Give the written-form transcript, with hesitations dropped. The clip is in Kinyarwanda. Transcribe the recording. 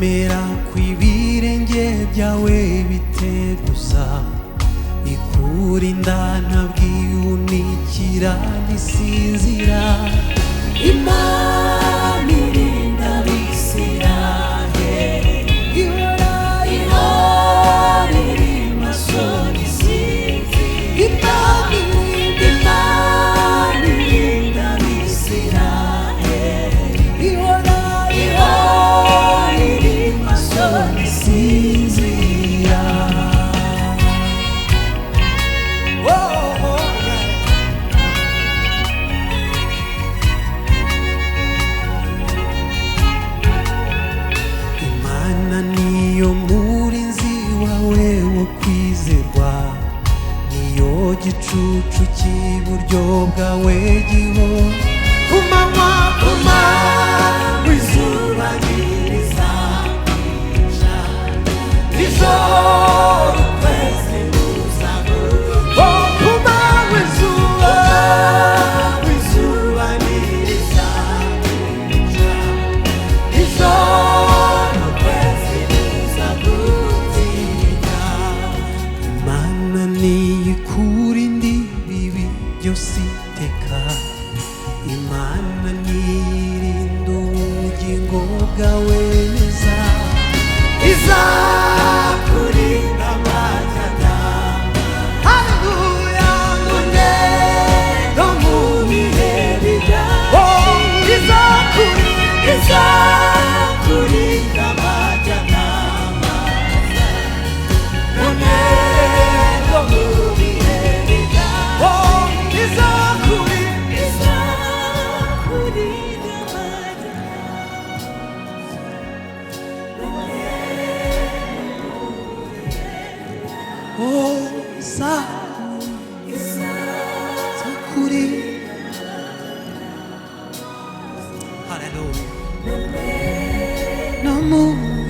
Mera kw'ibirenge byawe biteguza ikurinda ntabwihunikira ntisinzira Imana irinda Abisirayeli ihora iri maso ntisinzira Imana irinda Abisirayeli ihora iri maso ntisinzira Imana niyo murinzi wawe wo kwizerwa niyo gicucu cy'iburyo bwawe gihora ku manywa izuba ntirizakwica nijoro ukwezi kuzaguca ku manywa izuba ntirizakwica nijoro ukwezi kuzagutinda Imana niyo ikurinda ibibi byose iteka Imana nirinda ubugingo bwawe neza izakurinda amajyana haleluya none no mu bihe bijyayo izakurinda amajyana none no mu bihe bijyayo Hallelujah. No more.